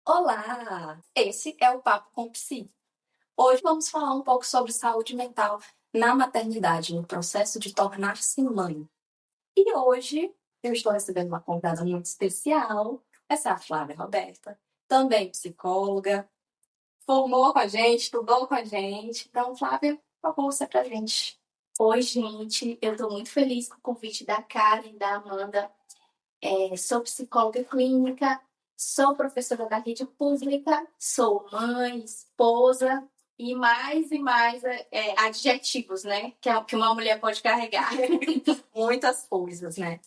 Olá! Esse é o Papo com Psi. Hoje vamos falar um pouco sobre saúde mental na maternidade, no processo de tornar-se mãe. E hoje eu estou recebendo uma convidada muito especial. Essa é a Flávia Roberta, também psicóloga, formou com a gente, estudou com a gente. Então, Flávia, por favor, você pra gente. Oi, gente, eu estou muito feliz com o convite da Karen e da Amanda. Sou psicóloga clínica, sou professora da rede pública, sou mãe, esposa e mais adjetivos, né? Que é o que uma mulher pode carregar. Muitas coisas, né?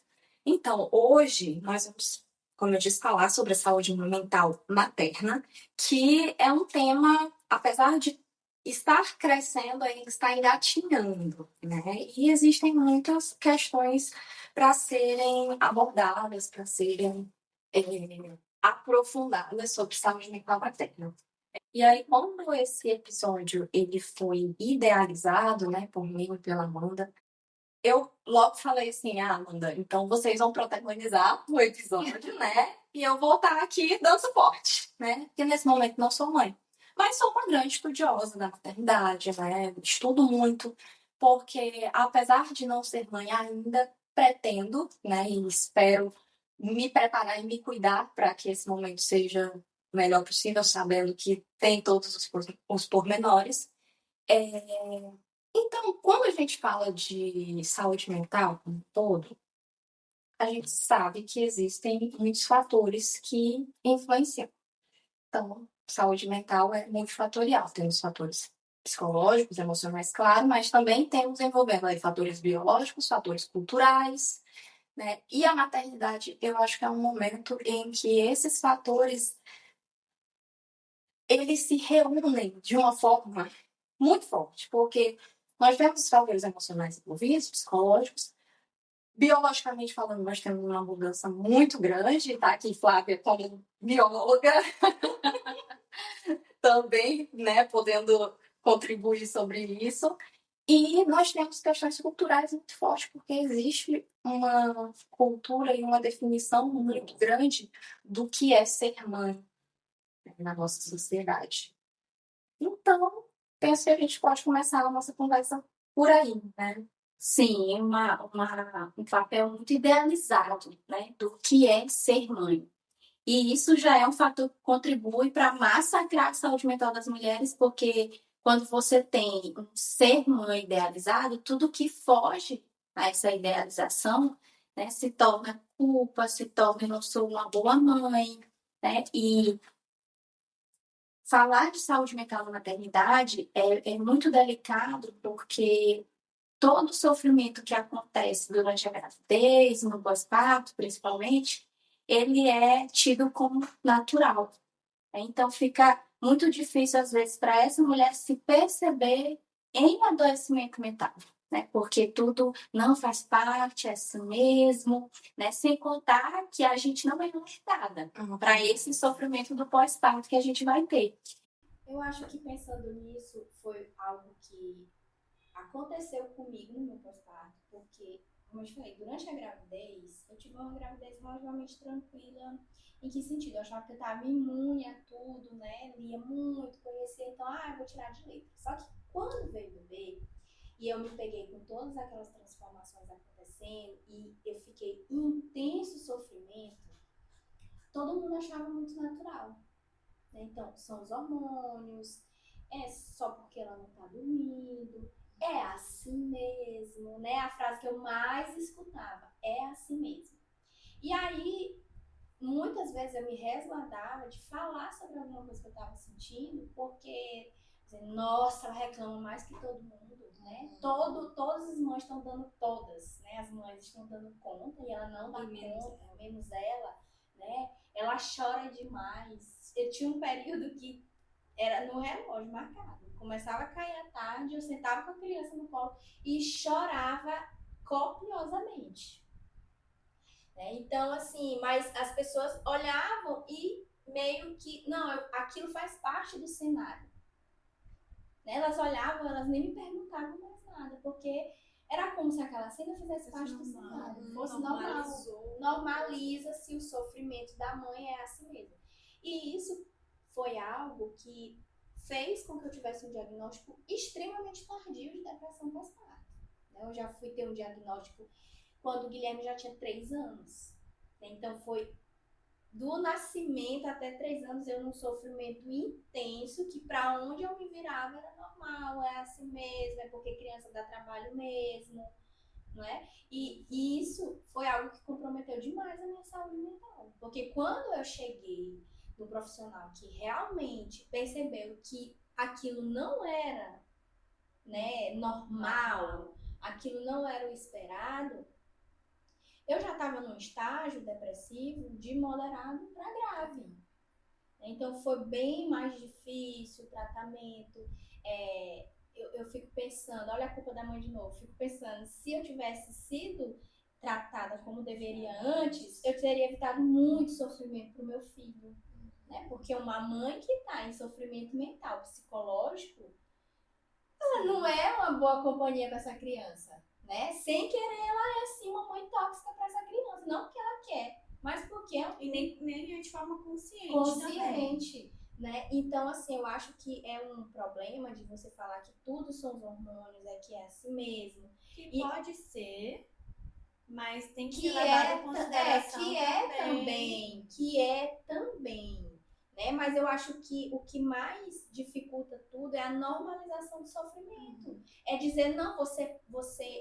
Então, hoje nós vamos, como eu disse, falar sobre a saúde mental materna, que é um tema, apesar de estar crescendo, ainda está engatinhando, né? E existem muitas questões para serem abordadas, para serem aprofundadas sobre saúde mental materna. E aí, quando esse episódio ele foi idealizado, né, por mim e pela Amanda, eu logo falei assim, Amanda, então vocês vão protagonizar o episódio, né? E eu vou estar aqui dando suporte, né? Porque nesse momento não sou mãe. Mas sou uma grande estudiosa da maternidade, né? Estudo muito, porque apesar de não ser mãe ainda, pretendo, né? E espero me preparar e me cuidar para que esse momento seja o melhor possível, sabendo que tem todos os pormenores. Então, quando a gente fala de saúde mental como um todo, a gente sabe que existem muitos fatores que influenciam. Então, saúde mental é multifatorial. Temos fatores psicológicos, emocionais, claro, mas também temos envolvendo aí fatores biológicos, fatores culturais, né? E a maternidade, eu acho que é um momento em que esses fatores eles se reúnem de uma forma muito forte, porque nós temos os fatores emocionais envolvidos, psicológicos. Biologicamente falando, nós temos uma mudança muito grande, tá aqui Flávia como bióloga também, né, podendo contribuir sobre isso. E nós temos questões culturais muito fortes, porque existe uma cultura e uma definição muito grande do que é ser mãe, né, na nossa sociedade. Então, penso que a gente pode começar a nossa conversa por aí, né? Sim, um papel muito idealizado, né? Do que é ser mãe. E isso já é um fator que contribui para massacrar a saúde mental das mulheres, porque quando você tem um ser mãe idealizado, tudo que foge a essa idealização, né, se torna culpa, se torna eu não sou uma boa mãe, né? E falar de saúde mental na maternidade é muito delicado, porque todo o sofrimento que acontece durante a gravidez, no pós-parto, principalmente, ele é tido como natural. Então, fica muito difícil, às vezes, para essa mulher se perceber em adoecimento mental, né? Porque tudo não faz parte, é assim mesmo, né? Sem contar que a gente não é imunitada para esse sofrimento do pós-parto que a gente vai ter. Eu acho que pensando nisso foi algo que aconteceu comigo no meu pós-parto, porque, como eu te falei, durante a gravidez, eu tive uma gravidez relativamente tranquila. Em que sentido? Eu achava que eu estava imune a tudo, né? Lia muito, conhecia, então, eu vou tirar de letra. Só que quando veio o bebê, e eu me peguei com todas aquelas transformações acontecendo, e eu fiquei em intenso sofrimento, todo mundo achava muito natural, né? Então, são os hormônios, é só porque ela não tá dormindo, é assim mesmo, né? A frase que eu mais escutava, é assim mesmo. E aí, muitas vezes eu me resguardava de falar sobre alguma coisa que eu tava sentindo, porque, nossa, ela reclama mais que todo mundo, né? Todas as mães estão dando, todas, né? As mães estão dando conta e ela não dá conta, menos ela, né? Ela chora demais. Eu tinha um período que era no relógio marcado. Começava a cair à tarde, eu sentava com a criança no colo e chorava copiosamente, né? Então, assim, mas as pessoas olhavam e meio que, não, aquilo faz parte do cenário, né? Elas olhavam, elas nem me perguntavam mais nada, porque era como se aquela cena fizesse parte do cenário, fosse normal. Normaliza-se o sofrimento da mãe, é assim mesmo. E isso foi algo que fez com que eu tivesse um diagnóstico extremamente tardio de depressão pós-parto. Eu já fui ter um diagnóstico quando o Guilherme já tinha 3 anos. Então foi do nascimento até 3 anos eu num sofrimento intenso, que para onde eu me virava era normal, é assim mesmo, é porque criança dá trabalho mesmo, não é? E isso foi algo que comprometeu demais a minha saúde mental. Porque quando eu cheguei no profissional que realmente percebeu que aquilo não era, né, normal, aquilo não era o esperado, eu já estava num estágio depressivo de moderado para grave. Então foi bem mais difícil o tratamento. Eu fico pensando, olha a culpa da mãe de novo, fico pensando, se eu tivesse sido tratada como deveria antes, eu teria evitado muito sofrimento para o meu filho. Né? Porque uma mãe que está em sofrimento mental, psicológico, ela não é uma boa companhia para essa criança. Né? Sem querer, ela é sim uma mãe tóxica para essa criança. Não porque ela quer, mas porque e nem é de forma consciente também. Né? Então, assim, eu acho que é um problema de você falar que tudo são os hormônios, que é assim mesmo. Que pode ser, mas tem que ser levado em consideração que é também. Né? Mas eu acho que o que mais dificulta tudo é a normalização do sofrimento. É dizer, não, você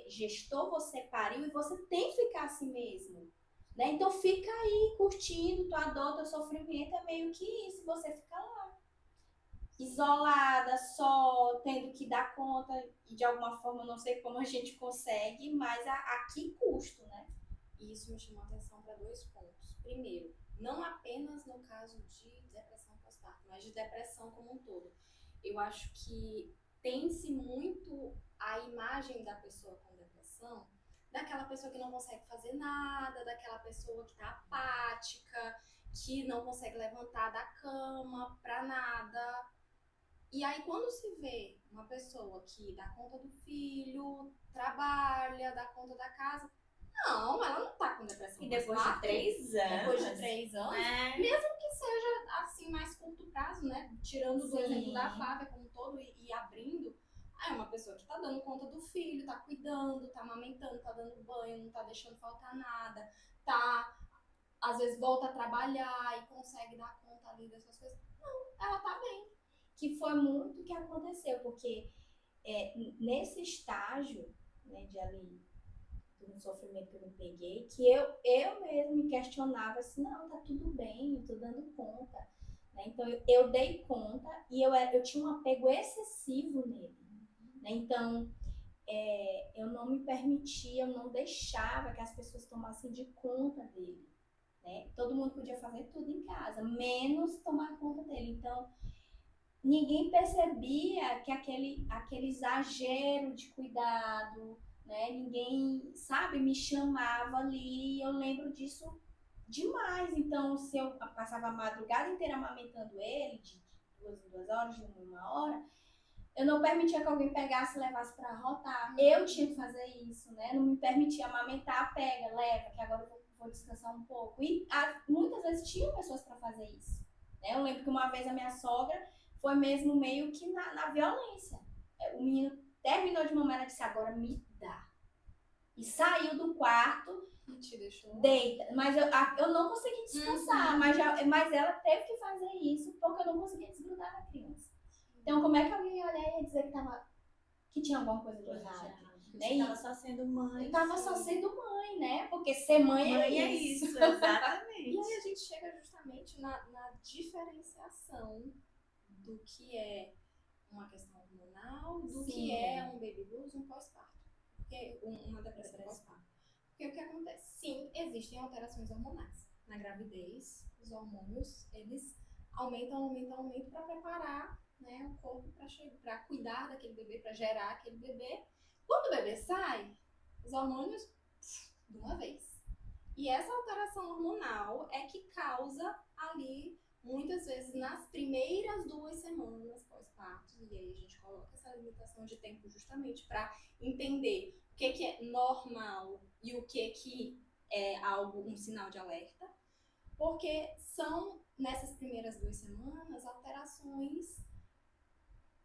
gestou, você pariu e você tem que ficar assim mesmo. Né? Então fica aí curtindo tua dor, teu sofrimento, é meio que isso, você fica lá. Isolada, só, tendo que dar conta, e de alguma forma, não sei como a gente consegue, mas a que custo, né? Isso me chamou a atenção para 2 pontos. Primeiro, não apenas no caso de depressão pós-parto, mas de depressão como um todo. Eu acho que tem-se muito a imagem da pessoa com depressão, daquela pessoa que não consegue fazer nada, daquela pessoa que está apática, que não consegue levantar da cama para nada. E aí, quando se vê uma pessoa que dá conta do filho, trabalha, dá conta da casa, não, ela não tá com depressão. E depois de 3 anos. Depois de 3 anos, mesmo que seja assim, mais curto prazo, né? Tirando do exemplo da Flávia como um todo e abrindo, é uma pessoa que tá dando conta do filho, tá cuidando, tá amamentando, tá dando banho, não tá deixando faltar nada, às vezes volta a trabalhar e consegue dar conta ali dessas coisas. Não, ela tá bem. Que foi muito o que aconteceu, porque nesse estágio, né, de ali, do sofrimento que eu me peguei, que eu mesmo me questionava assim, não, tá tudo bem, eu tô dando conta. Né? Então eu dei conta e eu tinha um apego excessivo nele. Né? Então eu não me permitia, eu não deixava que as pessoas tomassem de conta dele. Né? Todo mundo podia fazer tudo em casa, menos tomar conta dele. Então ninguém percebia que aquele exagero de cuidado, né? Ninguém, sabe, me chamava ali, eu lembro disso demais. Então, se eu passava a madrugada inteira amamentando ele, de 2 em 2 horas, de 1 em 1 hora, eu não permitia que alguém pegasse e levasse para rotar. Eu tinha que fazer isso, né? Não me permitia amamentar, pega, leva, que agora eu vou descansar um pouco. E muitas vezes tinham pessoas para fazer isso. Né? Eu lembro que uma vez a minha sogra foi mesmo meio que na violência. O menino terminou de mamar, ela disse, agora me dá. E saiu do quarto, te deixou deita. Mas eu não consegui descansar, mas ela teve que fazer isso porque eu não conseguia desgrudar da criança. Então, como é que alguém ia olhar e ia dizer que tinha alguma coisa de errado? Né? Estava só sendo mãe. Estava só sendo mãe, né? Porque ser mãe é isso. Exatamente. E aí a gente chega justamente na diferenciação do que é uma questão hormonal, do que é um baby blues, um pós-parto. Uma depressão pós-parto. Porque o que acontece? Sim, existem alterações hormonais. Na gravidez, os hormônios, eles aumentam para preparar, né, o corpo para cuidar daquele bebê, para gerar aquele bebê. Quando o bebê sai, os hormônios, de uma vez. E essa alteração hormonal é que causa ali, muitas vezes, nas primeiras 2 semanas pós-parto, e aí a gente coloca essa limitação de tempo justamente para entender o que é normal e o que é algo, um sinal de alerta. Porque são, nessas primeiras 2 semanas, alterações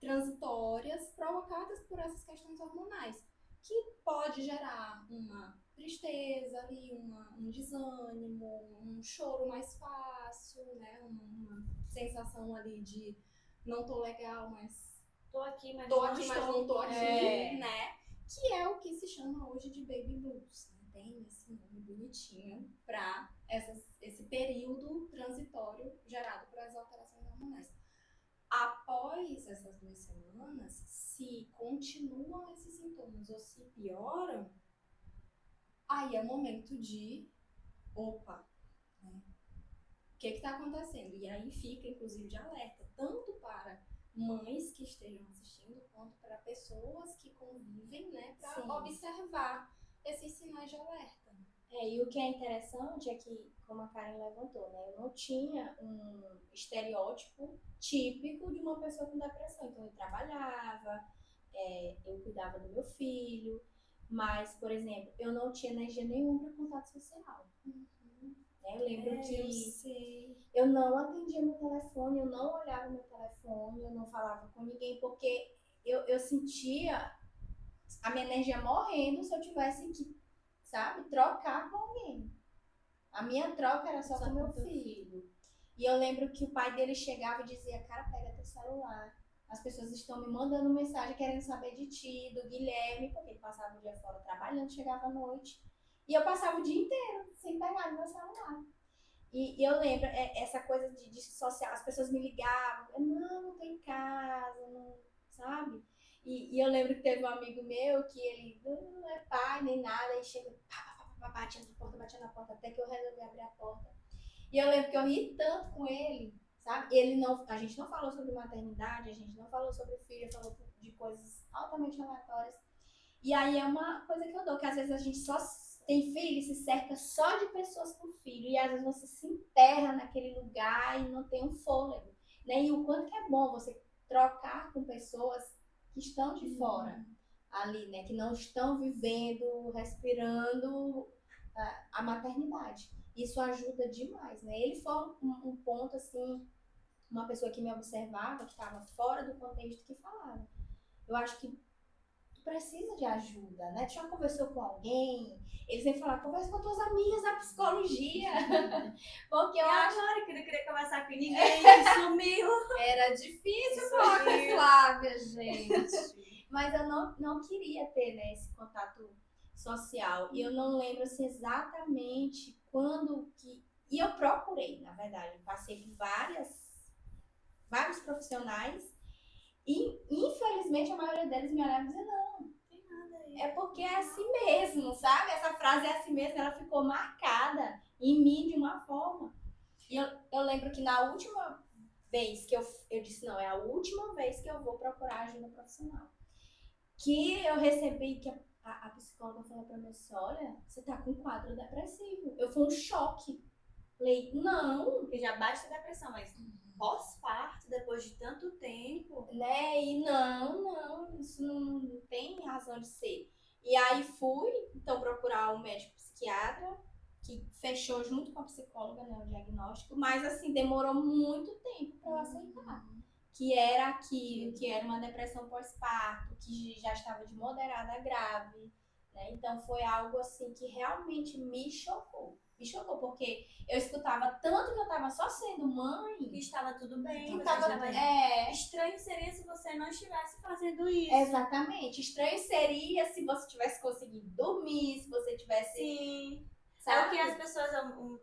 transitórias provocadas por essas questões hormonais, que pode gerar uma tristeza ali, um desânimo, um choro mais fácil, né? Uma sensação ali de não tô legal, mas Tô aqui, mas não tô aqui, É. né? Que é o que se chama hoje de baby blues. Né? Tem esse nome bonitinho para esse período transitório gerado por as alterações hormonais. Após essas 2 semanas, se continuam esses sintomas ou se pioram, aí é o momento de, opa, né? O que está acontecendo? E aí fica, inclusive, de alerta, tanto para mães que estejam assistindo, quanto para pessoas que convivem, né, para observar esses sinais de alerta. E o que é interessante é que, como a Karen levantou, né, eu não tinha um estereótipo típico de uma pessoa com depressão. Então, eu trabalhava, eu cuidava do meu filho, mas, por exemplo, eu não tinha energia nenhuma para contato social. Eu lembro que eu não atendia meu telefone, eu não olhava meu telefone, eu não falava com ninguém, porque eu sentia a minha energia morrendo se eu tivesse que, sabe, trocar com alguém. A minha troca era só com meu filho. E eu lembro que o pai dele chegava e dizia, cara, pega teu celular. As pessoas estão me mandando mensagem querendo saber de ti, do Guilherme, porque ele passava o dia fora trabalhando, chegava à noite. E eu passava o dia inteiro sem pegar no meu celular. E eu lembro, essa coisa de social, as pessoas me ligavam, não tô em casa, não, sabe? E eu lembro que teve um amigo meu que ele não é pai nem nada, e chega, batia na porta, até que eu resolvi abrir a porta. E eu lembro que eu ri tanto com ele, sabe? A gente não falou sobre maternidade, a gente não falou sobre filho, falou de coisas altamente aleatórias. E aí é uma coisa que eu dou, que às vezes a gente só tem filho e se cerca só de pessoas com filho, e às vezes você se enterra naquele lugar e não tem um fôlego, né? E o quanto que é bom você trocar com pessoas que estão de fora ali, né? Que não estão vivendo, respirando a maternidade. Isso ajuda demais, né? Ele foi um ponto, assim, uma pessoa que me observava, que estava fora do contexto, que falava. Eu acho que tu precisa de ajuda, né? Tu já conversou com alguém? Eles vêm falar, conversa com tuas amigas da psicologia. Porque eu acho Agora que eu não queria conversar com ninguém, sumiu. Era difícil falar com a Flávia, gente. Mas eu não queria ter, né, esse contato social. E eu não lembro assim, exatamente quando que... E eu procurei, na verdade. Eu passei por vários profissionais. E, infelizmente, a maioria deles me olhava e dizia, não tem nada aí. É porque é assim mesmo, sabe? Essa frase é assim mesmo, ela ficou marcada em mim de uma forma. E eu lembro que na última vez que eu disse, não, é a última vez que eu vou procurar ajuda profissional. Que eu recebi, que a psicóloga falou pra mim assim, olha, você tá com um quadro depressivo. Eu fui um choque. Falei, não. Porque já basta a depressão, mas pós-parto, depois de tanto tempo, Né? E não, isso não tem razão de ser. E aí fui, então, procurar um médico psiquiatra, que fechou junto com a psicóloga, né, o diagnóstico, mas assim, demorou muito tempo para eu aceitar. Que era aquilo, que era uma depressão pós-parto, que já estava de moderada a grave, né? Então foi algo assim que realmente me chocou. Me chocou, porque eu escutava tanto que eu estava só sendo mãe. que estava tudo bem, Que você tava, estava... Estranho seria se você não estivesse fazendo isso. Exatamente. Estranho seria se você tivesse conseguido dormir, se você tivesse... Sim. Sabe? É o que as pessoas,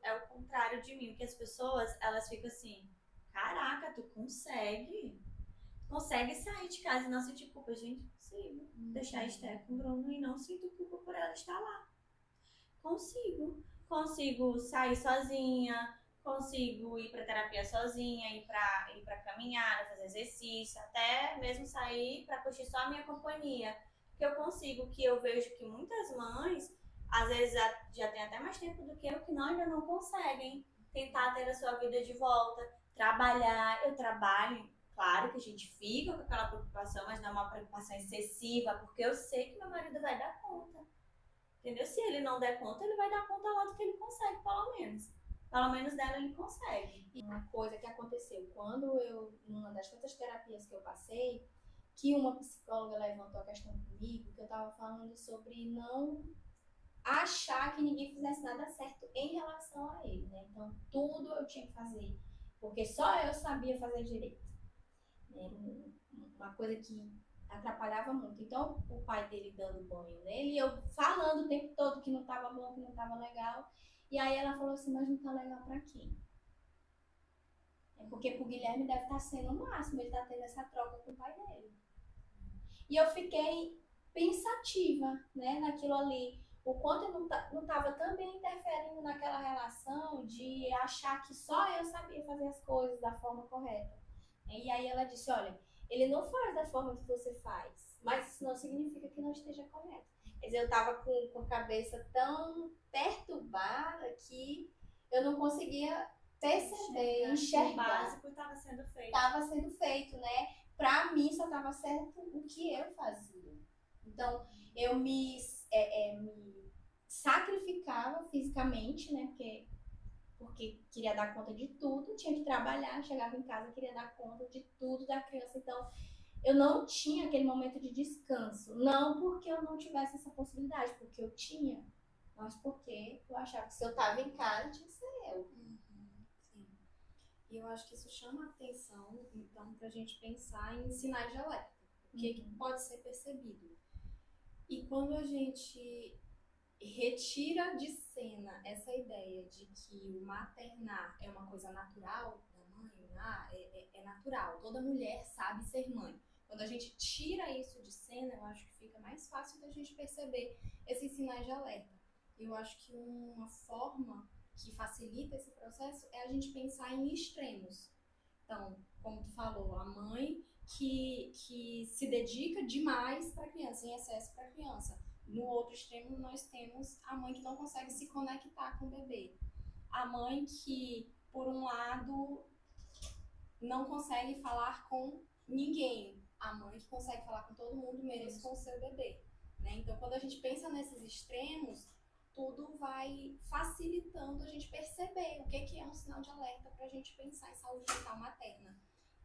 é o contrário de mim, que as pessoas, elas ficam assim, caraca, tu consegue sair de casa e não sentir culpa. Gente, consigo deixar a Esther com o Bruno e não sinto culpa por ela estar lá. Consigo sair sozinha, consigo ir pra terapia sozinha, ir pra caminhar, fazer exercício, até mesmo sair pra curtir só a minha companhia. Que eu consigo, que eu vejo que muitas mães, às vezes já tem até mais tempo do que eu, que ainda não conseguem tentar ter a sua vida de volta, trabalhar. Eu trabalho, claro que a gente fica com aquela preocupação, mas não é uma preocupação excessiva, porque eu sei que meu marido vai dar conta. Entendeu? Se ele não der conta, ele vai dar conta lá do que ele consegue, pelo menos. pelo menos dela ele consegue. Uma coisa que aconteceu quando numa das tantas terapias que eu passei, que uma psicóloga levantou a questão comigo, que eu estava falando sobre não achar que ninguém fizesse nada certo em relação a ele, né? Então, tudo eu tinha que fazer, porque só eu sabia fazer direito, né? Uma coisa que atrapalhava muito. Então, o pai dele dando banho nele, e eu falando o tempo todo que não estava bom, que não estava legal. E aí ela falou assim, mas não tá legal pra quem? É porque pro Guilherme deve estar sendo o máximo, ele tá tendo essa troca com o pai dele. E eu fiquei pensativa, né, naquilo ali. O quanto eu não estava também interferindo naquela relação de achar que só eu sabia fazer as coisas da forma correta. E aí ela disse, olha, ele não faz da forma que você faz, mas isso não significa que não esteja correto. Quer dizer, eu estava com a cabeça tão perturbada que eu não conseguia perceber, enxergar. O básico estava sendo feito. Estava sendo feito, né? Para mim só estava certo o que eu fazia. Então, eu me sacrificava fisicamente, né? Porque queria dar conta de tudo, tinha que trabalhar, chegava em casa, queria dar conta de tudo da criança. Então, eu não tinha aquele momento de descanso. Não porque eu não tivesse essa possibilidade, porque eu tinha, mas porque eu achava que se eu estava em casa, tinha que ser eu. Sim. E eu acho que isso chama a atenção, então, para a gente pensar em sinais de alerta. O que pode ser percebido. E quando a gente retira de cena essa ideia de que o maternar é uma coisa natural da mãe, é natural, toda mulher sabe ser mãe. Quando a gente tira isso de cena, eu acho que fica mais fácil da gente perceber esses sinais de alerta. Eu acho que uma forma que facilita esse processo é a gente pensar em extremos. Então, como tu falou, a mãe que se dedica demais para a criança, em excesso para a criança. No outro extremo, nós temos a mãe que não consegue se conectar com o bebê. A mãe que, por um lado, não consegue falar com ninguém. A mãe que consegue falar com todo mundo, menos com o seu bebê. Né? Então, quando a gente pensa nesses extremos, tudo vai facilitando a gente perceber o que é um sinal de alerta para a gente pensar em saúde mental materna.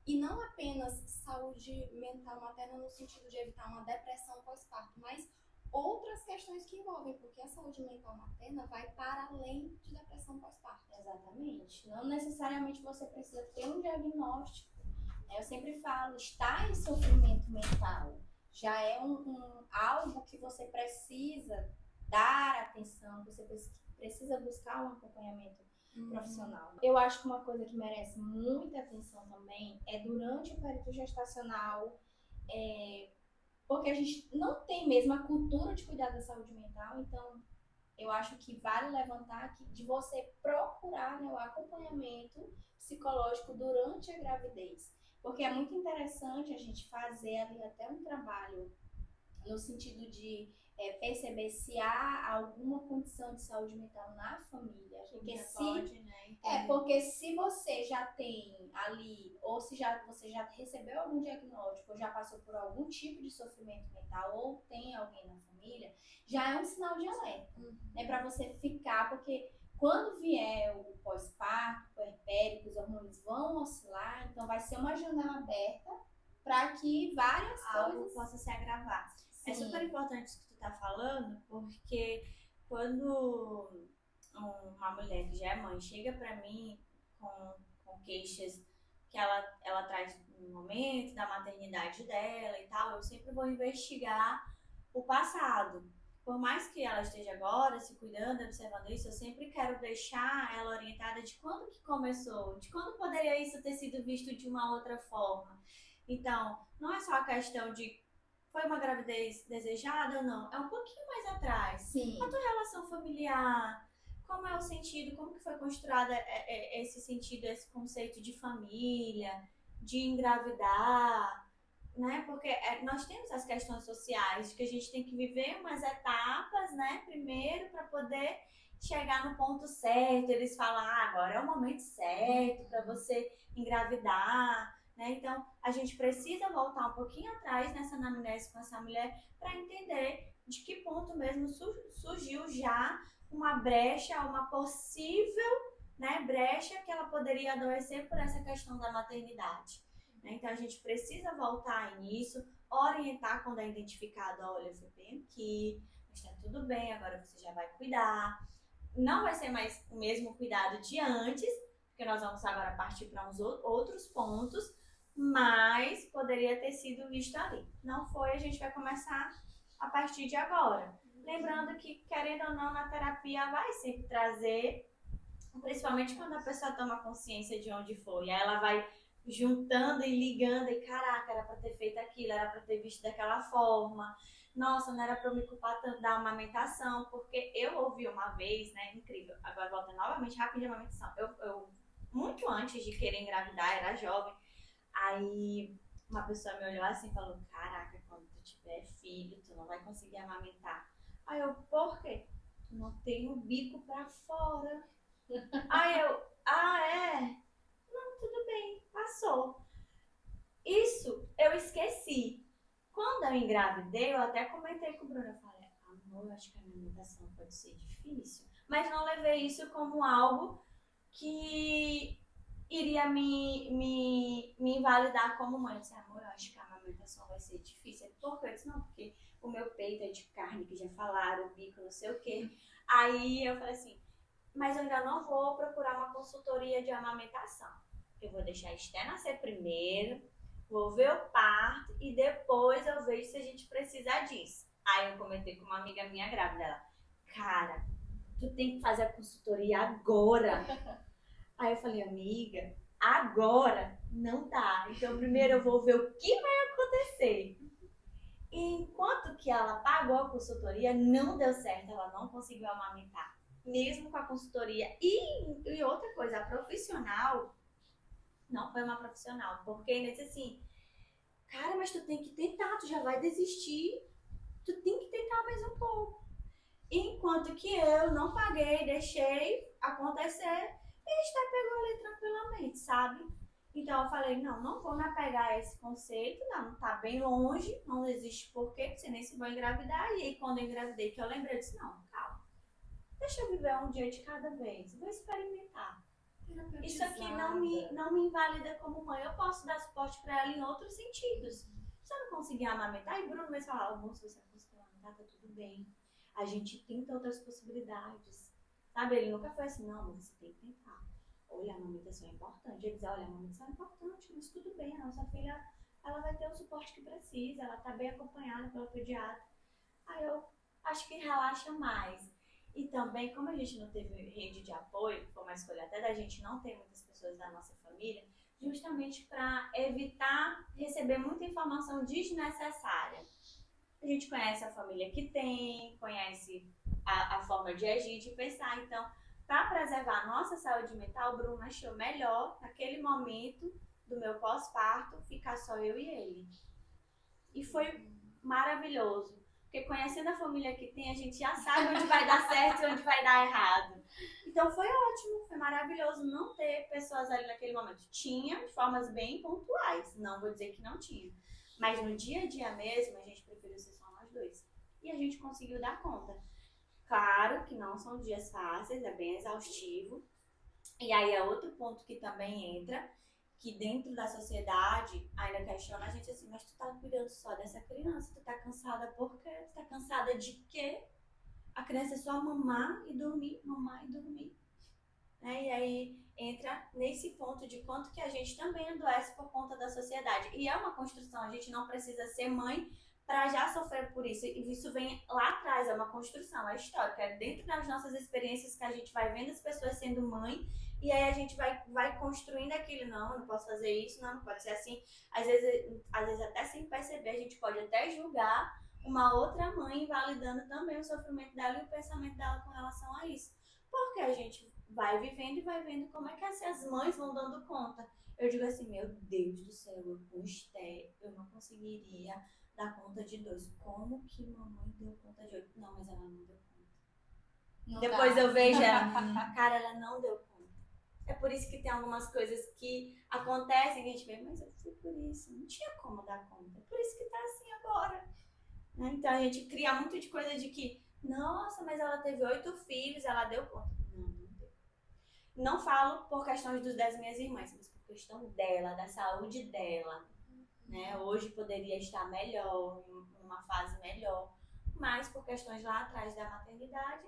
E não apenas saúde mental materna no sentido de evitar uma depressão pós-parto, mas outras questões que envolvem, porque a saúde mental materna vai para além de depressão pós-parto. Exatamente. Não necessariamente você precisa ter um diagnóstico. Eu sempre falo, estar em sofrimento mental já é algo que você precisa dar atenção, você precisa buscar um acompanhamento profissional. Eu acho que uma coisa que merece muita atenção também é durante o período gestacional, porque a gente não tem mesmo a cultura de cuidar da saúde mental, então eu acho que vale levantar aqui de você procurar, né, o acompanhamento psicológico durante a gravidez, porque é muito interessante a gente fazer ali até um trabalho no sentido de perceber se há alguma condição de saúde mental na família. Porque porque se você já tem ali, ou se você já recebeu algum diagnóstico, ou já passou por algum tipo de sofrimento mental, ou tem alguém na família, já é um sinal de alerta, né, para você ficar, porque quando vier o pós-parto, o puerpério, que os hormônios vão oscilar, então vai ser uma janela aberta para que várias coisas possam se agravar. Sim. É super importante isso que tu tá falando, porque quando uma mulher que já é mãe chega pra mim com queixas que ela traz no momento da maternidade dela e tal, eu sempre vou investigar o passado. Por mais que ela esteja agora se cuidando, observando isso, eu sempre quero deixar ela orientada de quando que começou, de quando poderia isso ter sido visto de uma outra forma. Então, não é só a questão de foi uma gravidez desejada ou não, é um pouquinho mais atrás. Sim. A tua relação familiar, como é o sentido, como que foi construída esse sentido, esse conceito de família, de engravidar, né? Porque nós temos as questões sociais, de que a gente tem que viver umas etapas, né? Primeiro, para poder chegar no ponto certo. Eles falam, agora é o momento certo para você engravidar. Né? Então, a gente precisa voltar um pouquinho atrás nessa anamnese com essa mulher para entender de que ponto mesmo surgiu já uma brecha, uma possível né, brecha que ela poderia adoecer por essa questão da maternidade. Né? Então, a gente precisa voltar nisso, orientar quando é identificado, olha, foi bem aqui, mas tá tudo bem, agora você já vai cuidar. Não vai ser mais o mesmo cuidado de antes, porque nós vamos agora partir para uns outros pontos, mas poderia ter sido visto ali. Não foi, a gente vai começar a partir de agora. Lembrando que, querendo ou não, na terapia vai sempre trazer, principalmente quando a pessoa toma consciência de onde foi, aí ela vai juntando e ligando, e caraca, era para ter feito aquilo, era para ter visto daquela forma, nossa, não era para eu me culpar tanto da amamentação, porque eu ouvi uma vez, né, incrível, agora volta novamente rapidinho a amamentação, eu muito antes de querer engravidar, era jovem, aí uma pessoa me olhou assim e falou, caraca, quando tu tiver filho, tu não vai conseguir amamentar. Aí eu, por quê? Tu não tem o bico pra fora. Aí eu, é? Não, tudo bem, passou. Isso eu esqueci. Quando eu engravidei, eu até comentei com o Bruno, eu falei, amor, eu acho que a amamentação pode ser difícil. Mas não levei isso como algo que iria me invalidar como mãe. Eu disse, amor, eu acho que a amamentação vai ser difícil. Por quê? Eu disse, não, porque o meu peito é de carne, que já falaram, o bico, não sei o quê. Aí eu falei assim, mas eu ainda não vou procurar uma consultoria de amamentação. Eu vou deixar a Esté nascer primeiro, vou ver o parto e depois eu vejo se a gente precisa disso. Aí eu comentei com uma amiga minha grávida, ela, cara, tu tem que fazer a consultoria agora. Aí eu falei, amiga, agora não dá. Então primeiro eu vou ver o que vai acontecer. E enquanto que ela pagou a consultoria, não deu certo, ela não conseguiu amamentar. Mesmo com a consultoria. E outra coisa, a profissional não foi uma profissional. Porque ele disse assim, cara, mas tu tem que tentar, tu já vai desistir. Tu tem que tentar mais um pouco. Enquanto que eu não paguei, deixei acontecer, e está pegou ali tranquilamente, sabe? Então eu falei, não vou me apegar a esse conceito, não tá bem longe, não existe porquê, você nem se vai engravidar. E aí quando eu engravidei, que eu lembrei, eu disse, não, calma, deixa eu viver um dia de cada vez, vou experimentar. Isso aqui não me invalida como mãe, eu posso dar suporte para ela em outros sentidos. Se eu não conseguir amamentar, e Bruno vai falar, se você não conseguir amamentar, tá tudo bem. A gente tenta outras possibilidades. Sabe, ele nunca foi assim, não, mas você tem que tentar. Olha, a amamentação é importante. Ele diz, olha, a amamentação é importante, mas tudo bem, a nossa filha, ela vai ter o suporte que precisa, ela tá bem acompanhada pela pediatra. Aí eu acho que relaxa mais. E também, como a gente não teve rede de apoio, foi uma escolha até da gente não ter muitas pessoas da nossa família, justamente para evitar receber muita informação desnecessária. A gente conhece a família que tem, conhece a forma de agir, de pensar. Então, para preservar a nossa saúde mental, o Bruno achou melhor, naquele momento do meu pós-parto, ficar só eu e ele. E foi maravilhoso. Porque conhecendo a família que tem, a gente já sabe onde vai dar certo e onde vai dar errado. Então foi ótimo, foi maravilhoso não ter pessoas ali naquele momento. Tinha de formas bem pontuais, não vou dizer que não tinha. Mas no dia a dia mesmo, a gente preferiu ser só nós dois. E a gente conseguiu dar conta. Claro que não são dias fáceis, é bem exaustivo. E aí é outro ponto que também entra, que dentro da sociedade ainda questiona a gente assim, mas tu tá cuidando só dessa criança, tu tá cansada por quê? Tu tá cansada de quê? A criança é só mamar e dormir, mamar e dormir. E aí entra nesse ponto de quanto que a gente também adoece por conta da sociedade. E é uma construção, a gente não precisa ser mãe para já sofrer por isso. E isso vem lá atrás, é uma construção, é histórica. É dentro das nossas experiências que a gente vai vendo as pessoas sendo mãe. E aí a gente vai construindo aquilo, não posso fazer isso, não pode ser assim. Às vezes até sem perceber, a gente pode até julgar uma outra mãe, invalidando também o sofrimento dela e o pensamento dela com relação a isso. Porque a gente vai vivendo e vai vendo como é que as mães vão dando conta. Eu digo assim, meu Deus do céu, eu com Esté, eu não conseguiria dar conta de 2. Como que mamãe deu conta de 8? Não, mas ela não deu conta. Não Depois dá. Eu vejo ela, cara, ela não deu conta. É por isso que tem algumas coisas que acontecem que a gente vê, mas eu fui por isso, não tinha como dar conta. É por isso que tá assim agora. Então a gente cria muito de coisa de que, nossa, mas ela teve 8 filhos, ela deu conta. Não deu. Não falo por questões das minhas irmãs, mas por questão dela, da saúde dela, né? Hoje poderia estar melhor, em uma fase melhor, mas por questões lá atrás da maternidade,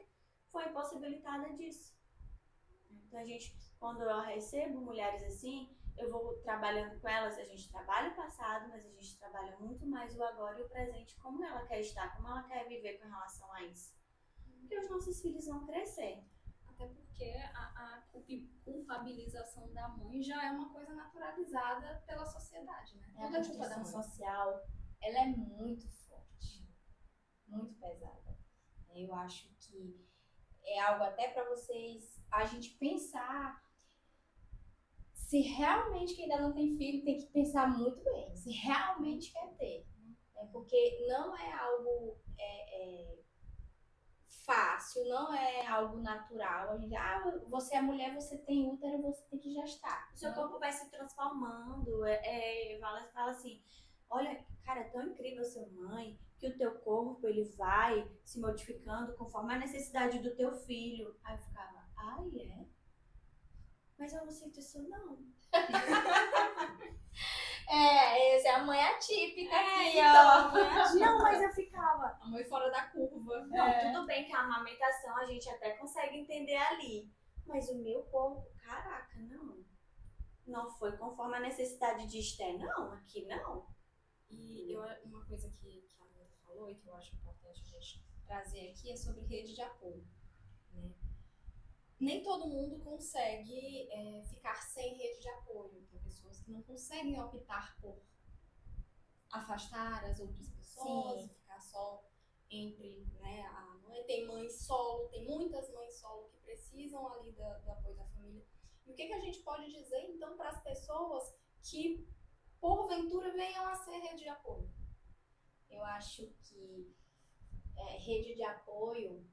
foi impossibilitada disso. Então, quando eu recebo mulheres assim, eu vou trabalhando com elas, a gente trabalha o passado, mas a gente trabalha muito mais o agora e o presente, como ela quer estar, como ela quer viver com relação a isso. Porque os nossos filhos vão crescer. Até porque a culpabilização da mãe já é uma coisa naturalizada pela sociedade, né? A construção social, ela é muito forte, muito pesada. Eu acho que é algo até para vocês, a gente pensar, se realmente quem ainda não tem filho tem que pensar muito bem, se realmente quer ter. Porque não é algo fácil, não é algo natural. A gente, você é mulher, você tem útero, você tem que gestar. O seu corpo vai se transformando. Fala assim, olha, cara, é tão incrível ser mãe, que o teu corpo ele vai se modificando conforme a necessidade do teu filho. Aí eu ficava, é? Mas eu não sinto isso não. Essa é a mãe atípica aqui, ó. Não, mas eu ficava. A mãe fora da curva. Não, tudo bem que a amamentação a gente até consegue entender ali. Mas o meu corpo, caraca, não. Não foi conforme a necessidade de Esté, não. Aqui não. E uma coisa que a Amanda falou e que eu acho importante a gente trazer aqui é sobre rede de apoio, né? Nem todo mundo consegue ficar sem rede de apoio. Tem pessoas que não conseguem optar por afastar as outras pessoas e ficar só entre, né, a mãe. Tem mãe solo, tem muitas mães solo que precisam ali do apoio da família. E o que a gente pode dizer, então, para as pessoas que, porventura, venham a ser rede de apoio? Eu acho que rede de apoio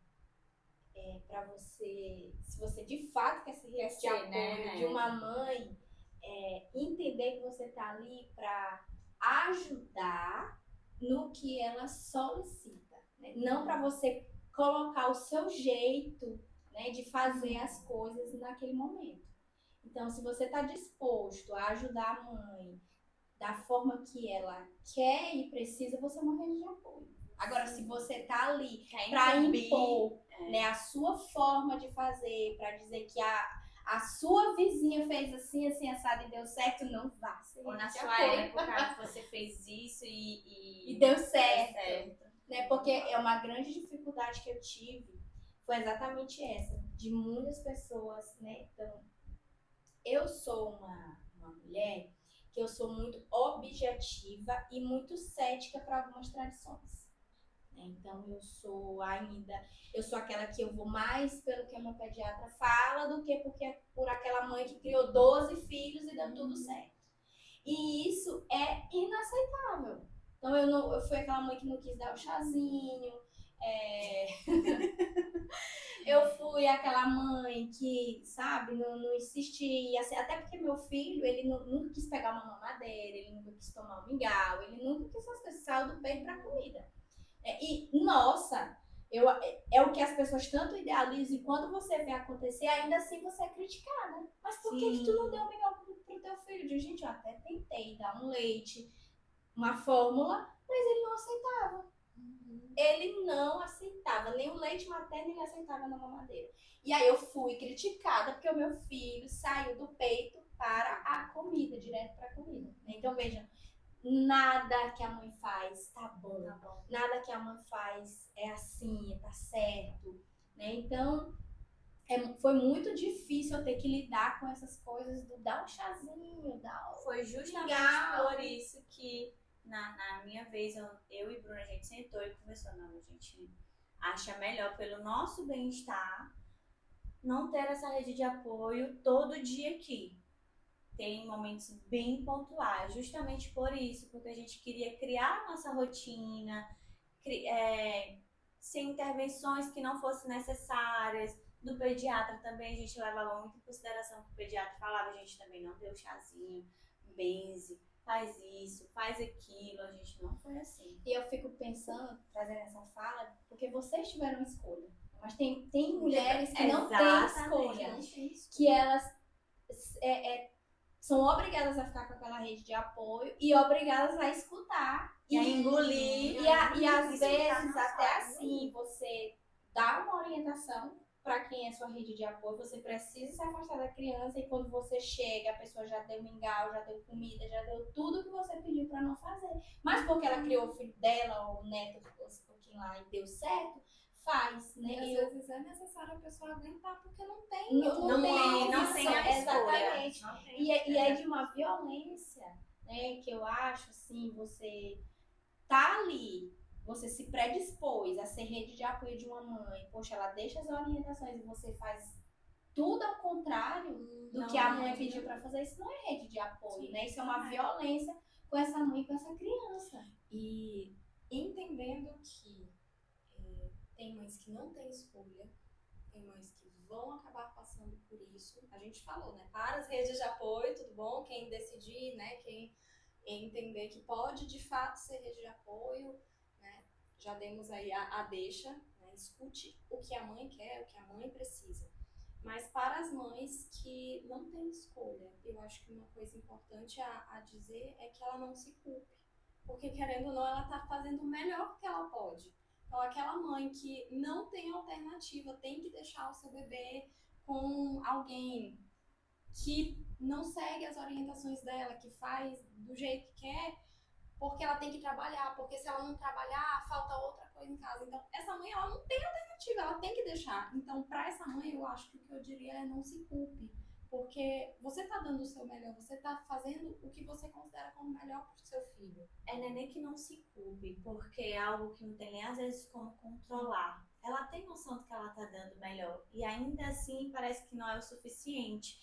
para você, se você de fato quer ser rede de apoio, né, de uma mãe, entender que você tá ali para ajudar no que ela solicita, né? Não para você colocar o seu jeito, né, de fazer as coisas naquele momento. Então, se você está disposto a ajudar a mãe da forma que ela quer e precisa, você é uma rede de apoio. Agora, se você tá ali para impor, né, a sua forma de fazer, para dizer que a sua vizinha fez assim, assim, assado e deu certo, não vá. Ou na sua época você fez isso e deu certo. Né? Porque é uma grande dificuldade que eu tive, foi exatamente essa, de muitas pessoas, né? Então, eu sou uma mulher que eu sou muito objetiva e muito cética para algumas tradições. Então, eu sou aquela que eu vou mais pelo que a minha pediatra fala do que por aquela mãe que criou 12 filhos e deu tudo certo. E isso é inaceitável. Então, eu fui aquela mãe que não quis dar o chazinho, eu fui aquela mãe que, sabe, não insistia, assim, até porque meu filho, ele nunca quis pegar uma mamadeira, ele nunca quis tomar um mingau, ele nunca quis essas coisas, saiu do peito pra comida. Nossa, é o que as pessoas tanto idealizam, e quando você vê acontecer, ainda assim você é criticada. Mas por que tu não deu um mingau pro teu filho? Eu digo, gente, eu até tentei dar um leite, uma fórmula, mas ele não aceitava. Ele não aceitava, nem o leite materno ele aceitava na mamadeira. E aí eu fui criticada porque o meu filho saiu do peito para a comida, direto para a comida. Então, veja, nada que a mãe faz tá bom. Nada que a mãe faz é assim, tá certo, né? Então, foi muito difícil eu ter que lidar com essas coisas do dar um chazinho, Foi justamente por isso que na minha vez, eu e Bruna, a gente sentou e conversou, não, a gente acha melhor pelo nosso bem-estar não ter essa rede de apoio todo dia aqui. Tem momentos bem pontuais, justamente por isso, porque a gente queria criar a nossa rotina, sem intervenções que não fossem necessárias. Do pediatra também a gente levava muito em consideração que o pediatra falava, a gente também não deu chazinho, benze, faz isso, faz aquilo, a gente não foi assim. E eu fico pensando, trazendo essa fala, porque vocês tiveram escolha. Mas tem mulheres que não têm Exatamente. escolha, que elas são obrigadas a ficar com aquela rede de apoio e obrigadas a escutar E a engolir. e às Escutar vezes não até só, assim você dá uma orientação para quem é sua rede de apoio, você precisa se afastar da criança e quando você chega, a pessoa já deu mingau, já deu comida, já deu tudo que você pediu para não fazer. Mas porque ela criou o filho dela ou o neto, ou quem lá e deu certo, faz, né? E às vezes é necessário a pessoa aguentar porque não tem. Não tem a escolha. Exatamente. Não tem. E é de uma violência, né? Que eu acho, assim, você tá ali, você se predispôs a ser rede de apoio de uma mãe, poxa, ela deixa as orientações e você faz tudo ao contrário do Não que a é mãe rede, pediu para fazer, isso não é rede de apoio, Sim, né? Isso é uma não é. violência com essa mãe e com essa criança. E entendendo que tem mães que não têm escolha, tem mães que vão acabar passando por isso. A gente falou, né? Para as redes de apoio, tudo bom? Quem decidir, né? Quem entender que pode de fato ser rede de apoio, né? Já demos aí a deixa, né? Escute o que a mãe quer, o que a mãe precisa. Mas para as mães que não têm escolha, eu acho que uma coisa importante a dizer é que ela não se culpe. Porque, querendo ou não, ela está fazendo o melhor que ela pode. Então, aquela mãe que não tem alternativa, tem que deixar o seu bebê com alguém que não segue as orientações dela, que faz do jeito que quer, porque ela tem que trabalhar, porque se ela não trabalhar, falta outra coisa em casa. Então, essa mãe, ela não tem alternativa, ela tem que deixar. Então, para essa mãe, eu acho que o que eu diria é não se culpe, porque você está dando o seu melhor, você está fazendo o que você considera como melhor para o seu filho. É nem que não se culpe, porque é algo que não tem nem às vezes como controlar. Ela tem noção do que ela tá dando melhor e ainda assim parece que não é o suficiente.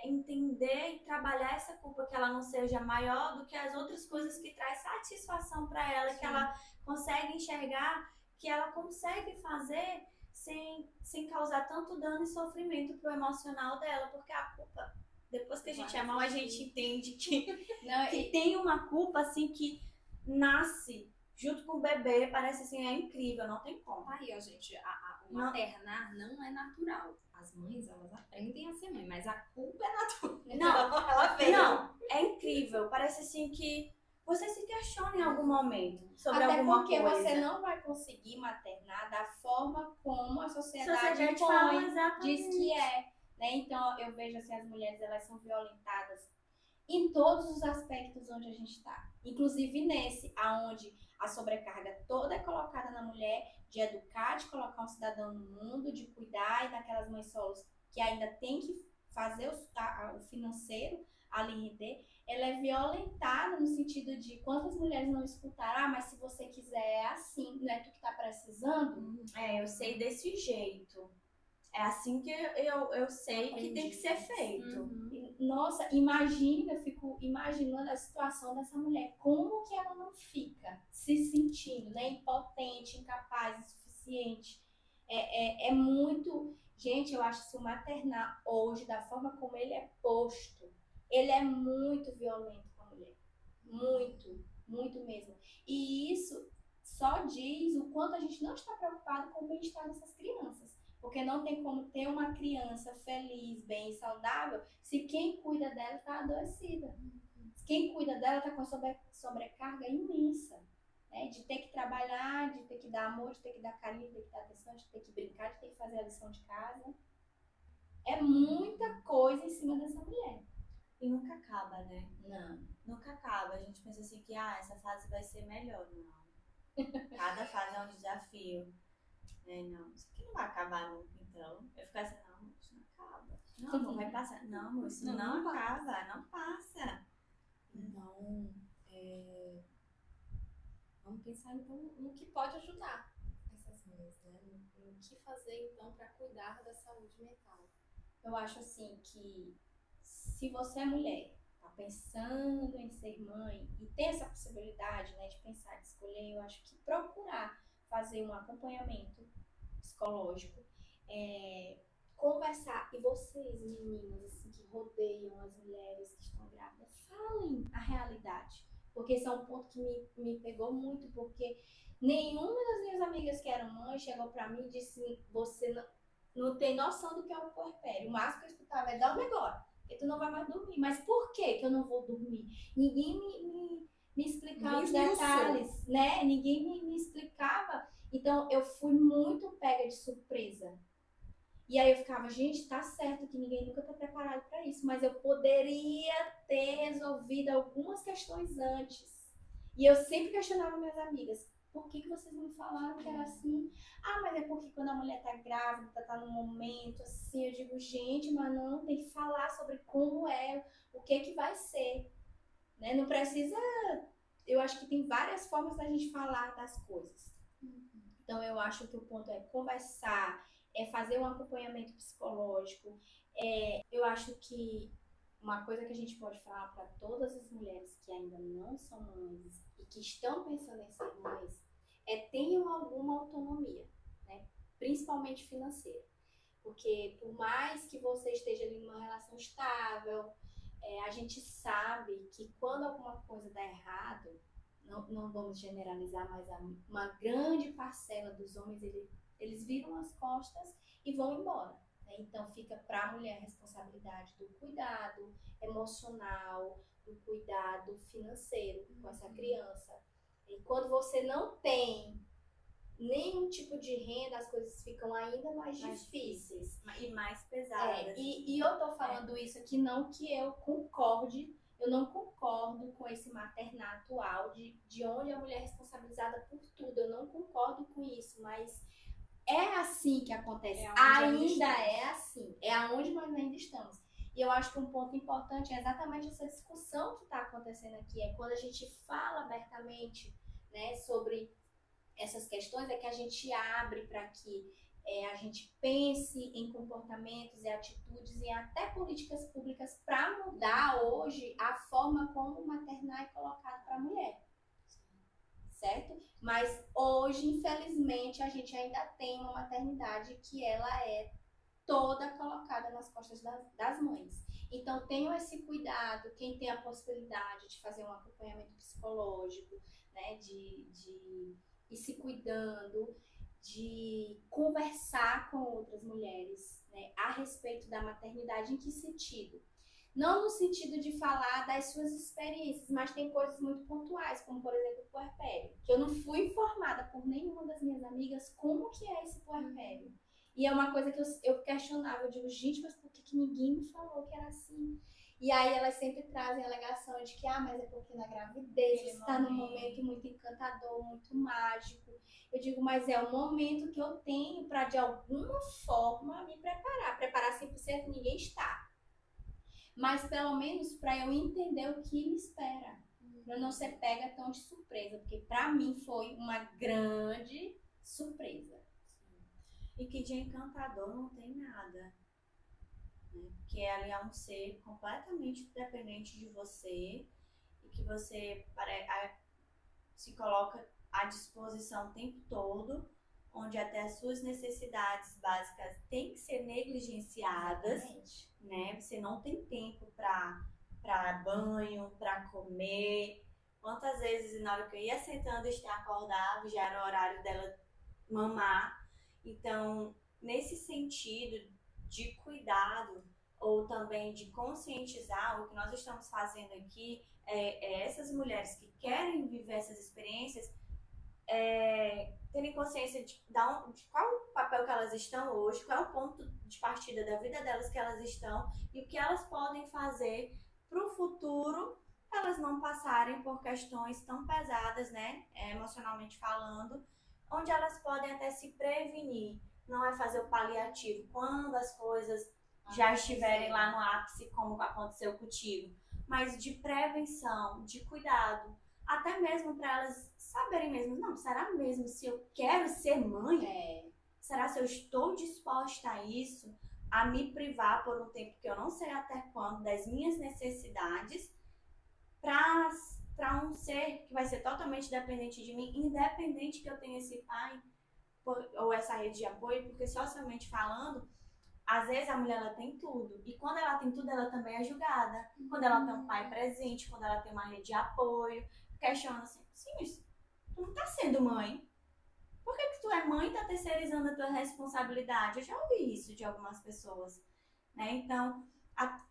Entender e trabalhar essa culpa, que ela não seja maior do que as outras coisas que traz satisfação para ela, que ela consegue enxergar, que ela consegue fazer sem causar tanto dano e sofrimento pro emocional dela, porque a culpa, depois que a gente é mal, a gente entende que tem uma culpa assim que nasce junto com o bebê, parece assim, é incrível, não tem como. Aí, ó, gente, o maternar não é natural. As mães, elas aprendem a ser mãe, mas a culpa é natural. Não, ela veio. não, é incrível, parece assim que você se questiona em algum momento sobre Até alguma porque coisa. você não vai conseguir maternar da forma como a sociedade fala, impõe, exatamente. diz que é. Né? Então, eu vejo assim, as mulheres, elas são violentadas em todos os aspectos onde a gente está. Inclusive nesse, aonde a sobrecarga toda é colocada na mulher, de educar, de colocar um cidadão no mundo, de cuidar, e daquelas mães solos que ainda tem que fazer o financeiro ali render, ela é violentada no sentido de quantas mulheres não escutaram, mas se você quiser é assim, não é tu que tá precisando? Eu sei desse jeito. É assim que eu sei que tem que ser feito. Nossa, imagina, eu fico imaginando a situação dessa mulher. Como que ela não fica se sentindo, né, impotente, incapaz, insuficiente? É muito... Gente, eu acho que o maternar hoje, da forma como ele é posto, ele é muito violento com a mulher. Muito, muito mesmo. E isso só diz o quanto a gente não está preocupado com o bem-estar dessas crianças. Porque não tem como ter uma criança feliz, bem e saudável, se quem cuida dela está adoecida. Quem cuida dela está com sobrecarga imensa. Né? De ter que trabalhar, de ter que dar amor, de ter que dar carinho, de ter que dar atenção, de ter que brincar, de ter que fazer a lição de casa. É muita coisa em cima dessa mulher. E nunca acaba, né? Não. Nunca acaba. A gente pensa assim que essa fase vai ser melhor. Não. Cada fase é um desafio. Não, isso aqui não vai acabar nunca, então. Eu fico assim, não, isso não acaba. Não vai passar. Não, isso não acaba, não passa. Então, vamos pensar então no que pode ajudar essas mães, né? No que fazer então para cuidar da saúde mental. Eu acho assim que se você é mulher, tá pensando em ser mãe e tem essa possibilidade, né, de pensar, de escolher, eu acho que procurar fazer um acompanhamento psicológico, conversar. E vocês, meninas, assim, que rodeiam as mulheres que estão grávidas, falem a realidade. Porque esse é um ponto que me pegou muito, porque Nenhuma das minhas amigas que eram mães chegou pra mim e disse: você não tem noção do que é o puerpério. O máximo que eu escutava é: dorme agora, porque tu não vai mais dormir. Mas por que que eu não vou dormir? Ninguém me explicava os detalhes, né? Ninguém me explicava. Então eu fui muito pega de surpresa. E aí eu ficava, gente, tá certo que ninguém nunca tá preparado para isso, mas eu poderia ter resolvido algumas questões antes. E eu sempre questionava minhas amigas, por que que vocês não me falaram que era assim? Ah, mas é porque quando a mulher tá grávida, tá num momento assim, eu digo, gente, mas não, tem que falar sobre como é, o que que vai ser, né? Não precisa, eu acho que tem várias formas da gente falar das coisas. Então eu acho que o ponto é conversar, é fazer um acompanhamento psicológico. Eu acho que uma coisa que a gente pode falar para todas as mulheres que ainda não são mães e que estão pensando em ser mães é tenham alguma autonomia, né? Principalmente financeira. Porque por mais que você esteja ali numa relação estável, a gente sabe que quando alguma coisa dá errado, não vamos generalizar, mas uma grande parcela dos homens, eles viram as costas e vão embora. Né? Então fica para a mulher a responsabilidade do cuidado emocional, do cuidado financeiro com essa criança. E quando você não tem nenhum tipo de renda, as coisas ficam ainda mais difíceis. E mais pesadas. E eu tô falando isso aqui não que eu concorde, eu não concordo com esse maternar atual de onde a mulher é responsabilizada por tudo, eu não concordo com isso, mas é assim que acontece, ainda é assim, é aonde nós ainda estamos. E eu acho que um ponto importante é exatamente essa discussão que está acontecendo aqui, é quando a gente fala abertamente, né, sobre essas questões, é que a gente abre para que a gente pense em comportamentos e atitudes e até políticas públicas para mudar hoje a forma como o maternar é colocado para a mulher. Certo? Mas hoje, infelizmente, a gente ainda tem uma maternidade que ela é toda colocada nas costas das mães. Então, tenham esse cuidado, quem tem a possibilidade de fazer um acompanhamento psicológico, né, de ir se cuidando, de conversar com outras mulheres, né, a respeito da maternidade. Em que sentido? Não no sentido de falar das suas experiências, mas tem coisas muito pontuais, como por exemplo o puerpério, que eu não fui informada por nenhuma das minhas amigas como que é esse puerpério. E é uma coisa que eu questionava, eu digo, gente, mas por que ninguém me falou que era assim? E aí elas sempre trazem a alegação de que, mas é porque na gravidez você está num momento muito encantador, muito mágico. Eu digo, mas é o momento que eu tenho para de alguma forma me preparar. Preparar 100% ninguém está. Mas pelo menos para eu entender o que me espera. Para não ser pega tão de surpresa. Porque para mim foi uma grande surpresa. E que de encantador não tem nada. Né? Porque ali é um ser completamente dependente de você e que você se coloca à disposição o tempo todo, onde até as suas necessidades básicas têm que ser negligenciadas. Exatamente. Né? Você não tem tempo para banho, para comer. Quantas vezes na hora que eu ia sentando e acordava, já era o horário dela mamar. Então, nesse sentido de cuidado ou também de conscientizar, o que nós estamos fazendo aqui é essas mulheres que querem viver essas experiências terem consciência de qual o papel que elas estão hoje, qual é o ponto de partida da vida delas que elas estão e o que elas podem fazer para o futuro, elas não passarem por questões tão pesadas, né, emocionalmente falando, onde elas podem até se prevenir. Não é fazer o paliativo quando as coisas já estiverem lá no ápice, como aconteceu contigo, mas de prevenção, de cuidado, até mesmo para elas saberem mesmo, não, será mesmo se eu quero ser mãe? Será se eu estou disposta a isso? A me privar por um tempo que eu não sei até quando das minhas necessidades para um ser que vai ser totalmente dependente de mim, independente que eu tenha esse pai ou essa rede de apoio, porque socialmente falando, às vezes a mulher ela tem tudo, e quando ela tem tudo, ela também é julgada. Quando ela tem um pai presente, quando ela tem uma rede de apoio, questiona assim, sim, tu não tá sendo mãe, Por que que tu é mãe e tá terceirizando a tua responsabilidade? Eu já ouvi isso de algumas pessoas, né? Então,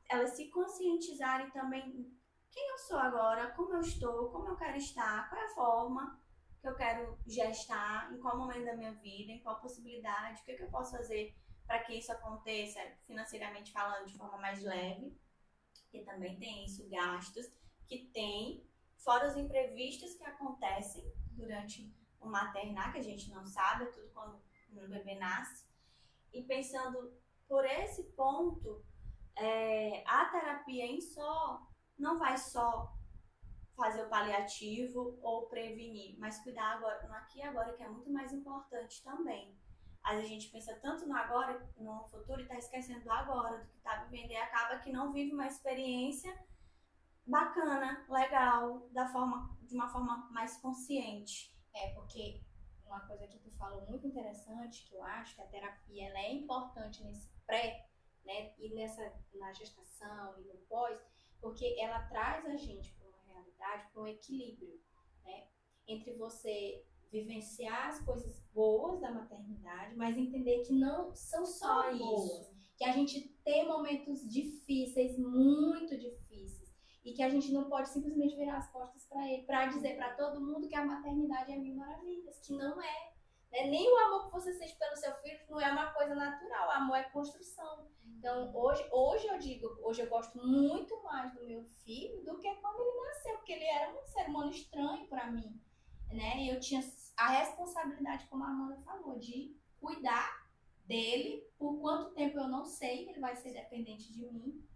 elas se conscientizarem também quem eu sou agora, como eu estou, como eu quero estar, qual é a forma que eu quero gestar, em qual momento da minha vida, em qual possibilidade, o que eu posso fazer para que isso aconteça, financeiramente falando, de forma mais leve, porque também tem isso, gastos que tem, fora os imprevistos que acontecem durante o maternar, que a gente não sabe, é tudo quando o bebê nasce. E pensando por esse ponto, a terapia em só não vai só fazer o paliativo ou prevenir, mas cuidar agora, no aqui e agora, que é muito mais importante também. Às vezes a gente pensa tanto no agora, no futuro, e está esquecendo do agora, do que está vivendo, e acaba que não vive uma experiência bacana, legal, de uma forma mais consciente. Porque uma coisa que tu falou muito interessante, que eu acho que a terapia ela é importante nesse pré, né, e na gestação e no pós, porque ela traz a gente para uma realidade, para um equilíbrio, né, entre você vivenciar as coisas boas da maternidade, mas entender que não são só boas, que a gente tem momentos difíceis, muito difíceis, e que a gente não pode simplesmente virar as costas para ele, para dizer para todo mundo que a maternidade é mil maravilhas, que não é. Né? Nem o amor que você sente pelo seu filho não é uma coisa natural, o amor é construção. Então, hoje eu digo, hoje eu gosto muito mais do meu filho do que quando ele nasceu, porque ele era um ser humano estranho para mim. Né? Eu tinha a responsabilidade, como a Amanda falou, de cuidar dele, por quanto tempo eu não sei, ele vai ser dependente de mim,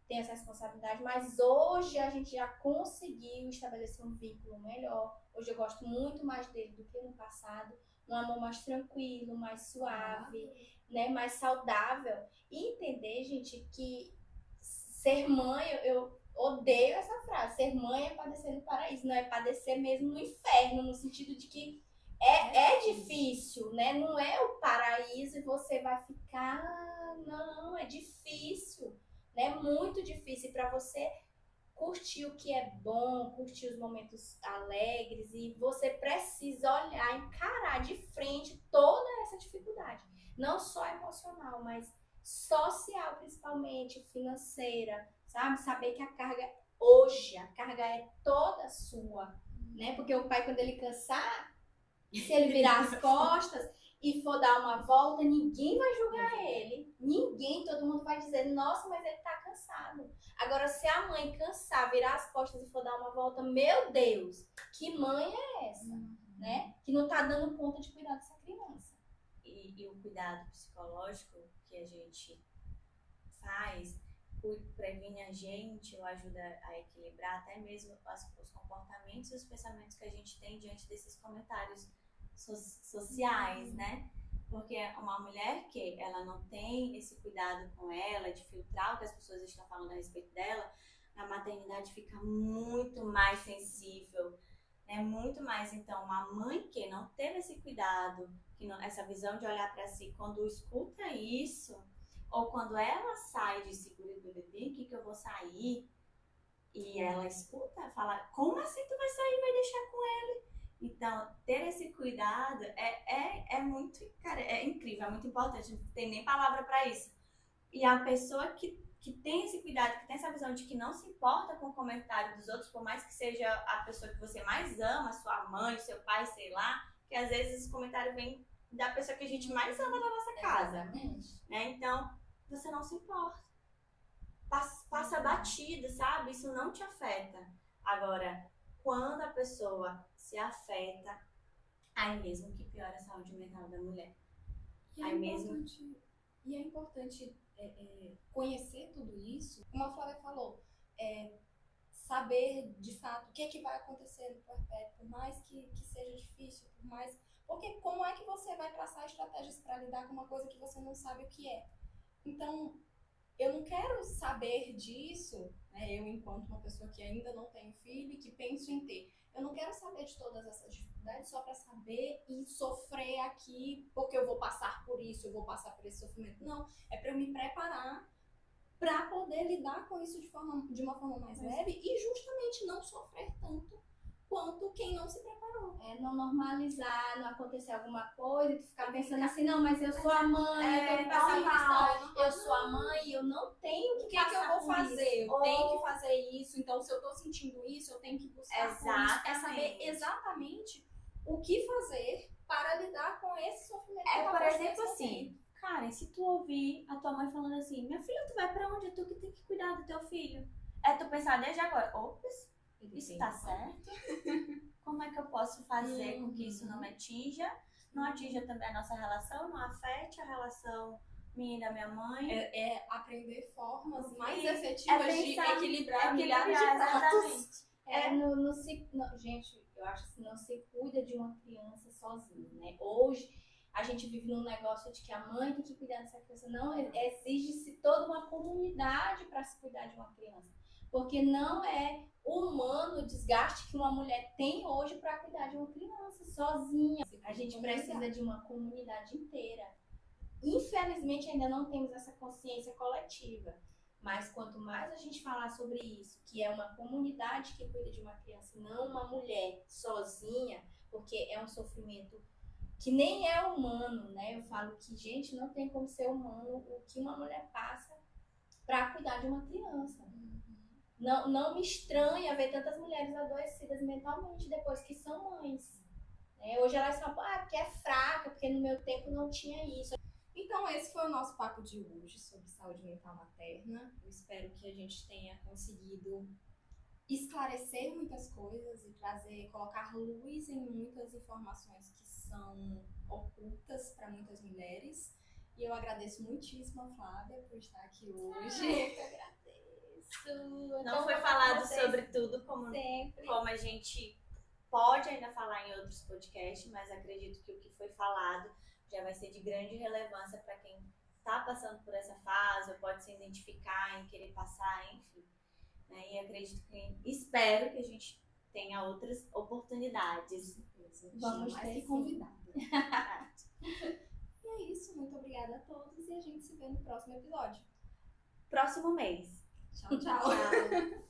tem essa responsabilidade, mas hoje a gente já conseguiu estabelecer um vínculo melhor. Hoje eu gosto muito mais dele do que no passado, um amor mais tranquilo, mais suave, né, mais saudável. E entender, gente, que ser mãe, eu odeio essa frase, ser mãe é padecer no paraíso, não é padecer mesmo no inferno, no sentido de que é difícil, né? Não é o paraíso e você vai ficar, não, é difícil. É muito difícil para você curtir o que é bom, curtir os momentos alegres, e você precisa olhar, encarar de frente toda essa dificuldade, não só emocional, mas social principalmente, financeira, sabe? Saber que a carga é toda sua, né? Porque o pai, quando ele cansar, se ele virar as costas e for dar uma volta, ninguém vai julgar ele. Ninguém, todo mundo vai dizer, nossa, mas ele tá cansado. Agora, se a mãe cansar, virar as costas e for dar uma volta, meu Deus, que mãe é essa? Né? Que não tá dando conta de cuidar dessa criança. E o cuidado psicológico que a gente faz previne a gente ou ajuda a equilibrar até mesmo os comportamentos e os pensamentos que a gente tem diante desses comentários sociais, né? Porque uma mulher que ela não tem esse cuidado com ela, de filtrar o que as pessoas estão falando a respeito dela, a maternidade fica muito mais sensível, né? Muito mais. Então, uma mãe que não teve esse cuidado, essa visão de olhar para si, quando escuta isso, ou quando ela sai de seguro do bebê, que eu vou sair? E ela escuta, fala, como assim tu vai sair e vai deixar com ele? Então, ter esse cuidado é muito, cara, é incrível, é muito importante, não tem nem palavra para isso. E a pessoa que tem esse cuidado, que tem essa visão de que não se importa com o comentário dos outros, por mais que seja a pessoa que você mais ama, sua mãe, seu pai, sei lá, que às vezes esse comentário vem da pessoa que a gente mais ama na nossa casa. Né? Então, você não se importa. Passa batido, sabe? Isso não te afeta. Agora, quando a pessoa se afeta, aí mesmo que piora a saúde mental da mulher. E é importante conhecer tudo isso. Como a Flávia falou, saber de fato o que vai acontecer no puerpério, por mais que seja difícil, porque como é que você vai traçar estratégias para lidar com uma coisa que você não sabe o que é? Então, eu não quero saber disso, né? Eu, enquanto uma pessoa que ainda não tem filho e que penso em ter, eu não quero saber de todas essas dificuldades só para saber e sofrer aqui, porque eu vou passar por isso, eu vou passar por esse sofrimento. Não, é para eu me preparar para poder lidar com isso de uma forma mais leve e justamente não sofrer tanto quanto quem não se preparou. Não normalizar, não acontecer alguma coisa, e tu ficar pensando assim, não, mas eu sou a mãe, eu tenho que passar por isso, eu sou a mãe, eu não tenho O que que é que eu passar vou por fazer? isso. Eu tenho que fazer isso, então se eu tô sentindo isso, eu tenho que buscar por isso. É saber exatamente o que fazer para lidar com esse sofrimento. que Por talvez exemplo, você assim, tenha. Karen, se tu ouvir a tua mãe falando assim, minha filha, tu vai pra onde? É tu que tem que cuidar do teu filho. É tu pensar desde agora, ops, isso tá certo? Como é que eu posso fazer com que isso não me atinja? Não atinja também a nossa relação, não afete a relação minha e da minha mãe. É aprender formas mais E efetivas pensar- de equilibrar milhares de exatamente. pratos. Gente, eu acho que não se cuida de uma criança sozinha, né? Hoje a gente vive num negócio de que a mãe tem que cuidar dessa criança. Não, exige-se toda uma comunidade para se cuidar de uma criança. Porque não é humano o desgaste que uma mulher tem hoje para cuidar de uma criança sozinha. A gente precisa de uma comunidade inteira. Infelizmente ainda não temos essa consciência coletiva. Mas quanto mais a gente falar sobre isso, que é uma comunidade que cuida de uma criança, não uma mulher sozinha, porque é um sofrimento que nem é humano, né? Eu falo que, gente, não tem como ser humano o que uma mulher passa para cuidar de uma criança. Não me estranha ver tantas mulheres adoecidas mentalmente depois que são mães. Hoje elas falam, porque é fraca, porque no meu tempo não tinha isso. Então, esse foi o nosso papo de hoje sobre saúde mental materna. Eu espero que a gente tenha conseguido esclarecer muitas coisas e colocar luz em muitas informações que são ocultas para muitas mulheres. E eu agradeço muitíssimo a Flávia por estar aqui hoje. Eu que agradeço. Não foi falado sobre tudo como a gente pode ainda falar em outros podcasts, mas acredito que o que foi falado já vai ser de grande relevância para quem está passando por essa fase, ou pode se identificar em querer passar, enfim. Né? E espero que a gente tenha outras oportunidades. Vamos mais ter que sim. convidada. E é isso, muito obrigada a todos e a gente se vê no próximo episódio. Próximo mês. Tchau, tchau. Tchau.